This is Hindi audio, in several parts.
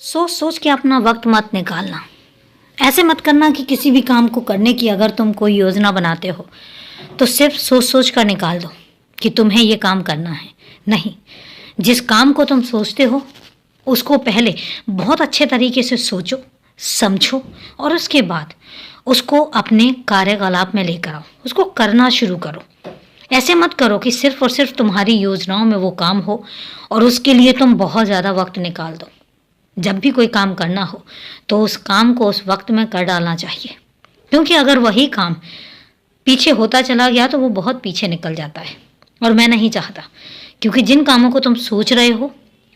सोच सोच के अपना वक्त मत निकालना। ऐसे मत करना कि किसी भी काम को करने की अगर तुम कोई योजना बनाते हो तो सिर्फ सोच सोच कर निकाल दो कि तुम्हें ये काम करना है। नहीं, जिस काम को तुम सोचते हो उसको पहले बहुत अच्छे तरीके से सोचो, समझो और उसके बाद उसको अपने कार्यकलाप में लेकर आओ, उसको करना शुरू करो। ऐसे मत करो कि सिर्फ और सिर्फ तुम्हारी योजनाओं में वो काम हो और उसके लिए तुम बहुत ज़्यादा वक्त निकाल दो। जब भी कोई काम करना हो तो उस काम को उस वक्त में कर डालना चाहिए, क्योंकि अगर वही काम पीछे होता चला गया तो वो बहुत पीछे निकल जाता है और मैं नहीं चाहता। क्योंकि जिन कामों को तुम सोच रहे हो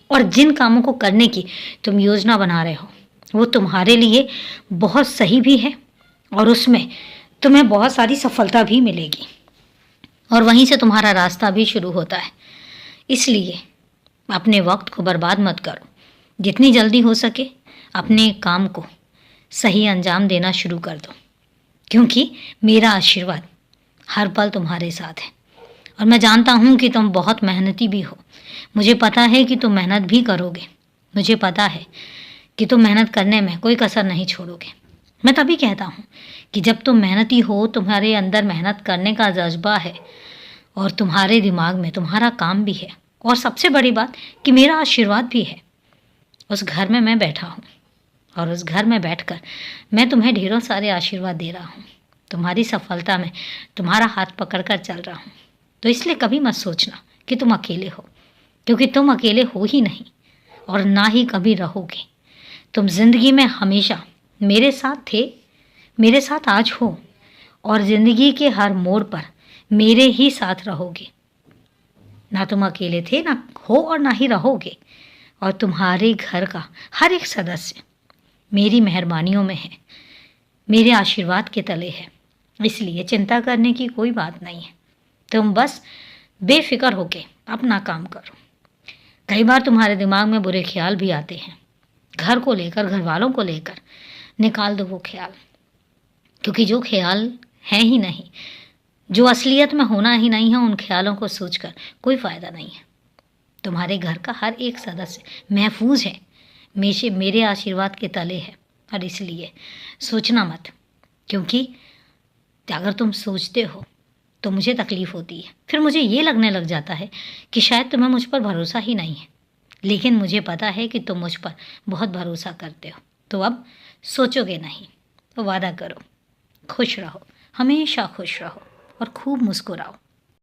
और जिन कामों को करने की तुम योजना बना रहे हो वो तुम्हारे लिए बहुत सही भी है और उसमें तुम्हें बहुत सारी सफलता भी मिलेगी और वहीं से तुम्हारा रास्ता भी शुरू होता है। इसलिए अपने वक्त को बर्बाद मत करो। जितनी जल्दी हो सके अपने काम को सही अंजाम देना शुरू कर दो, क्योंकि मेरा आशीर्वाद हर पल तुम्हारे साथ है और मैं जानता हूँ कि तुम बहुत मेहनती भी हो। मुझे पता है कि तुम मेहनत भी करोगे। मुझे पता है कि तुम मेहनत करने में कोई कसर नहीं छोड़ोगे। मैं तभी कहता हूँ कि जब तुम मेहनती हो, तुम्हारे अंदर मेहनत करने का जज्बा है और तुम्हारे दिमाग में तुम्हारा काम भी है और सबसे बड़ी बात कि मेरा आशीर्वाद भी है। उस घर में मैं बैठा हूँ और उस घर में बैठकर मैं तुम्हें ढेरों सारे आशीर्वाद दे रहा हूँ। तुम्हारी सफलता में तुम्हारा हाथ पकड़कर चल रहा हूँ। तो इसलिए कभी मत सोचना कि तुम अकेले हो, क्योंकि तुम अकेले हो ही नहीं और ना ही कभी रहोगे। तुम जिंदगी में हमेशा मेरे साथ थे, मेरे साथ आज हो और जिंदगी के हर मोड़ पर मेरे ही साथ रहोगे। ना तुम अकेले थे, ना हो और ना ही रहोगे। और तुम्हारे घर का हर एक सदस्य मेरी मेहरबानियों में है, मेरे आशीर्वाद के तले है। इसलिए चिंता करने की कोई बात नहीं है। तुम बस बेफिक्र होके अपना काम करो। कई बार तुम्हारे दिमाग में बुरे ख्याल भी आते हैं, घर को लेकर, घर वालों को लेकर। निकाल दो वो ख्याल, क्योंकि जो ख्याल है ही नहीं, जो असलियत में होना ही नहीं है, उन ख्यालों को सोचकर कोई फ़ायदा नहीं है। तुम्हारे घर का हर एक सदस्य महफूज है, मेरे आशीर्वाद के तले है। और इसलिए सोचना मत, क्योंकि अगर तुम सोचते हो तो मुझे तकलीफ़ होती है। फिर मुझे ये लगने लग जाता है कि शायद तुम्हें मुझ पर भरोसा ही नहीं है। लेकिन मुझे पता है कि तुम मुझ पर बहुत भरोसा करते हो, तो अब सोचोगे नहीं। तो वादा करो, खुश रहो, हमेशा खुश रहो और खूब मुस्कुराओ।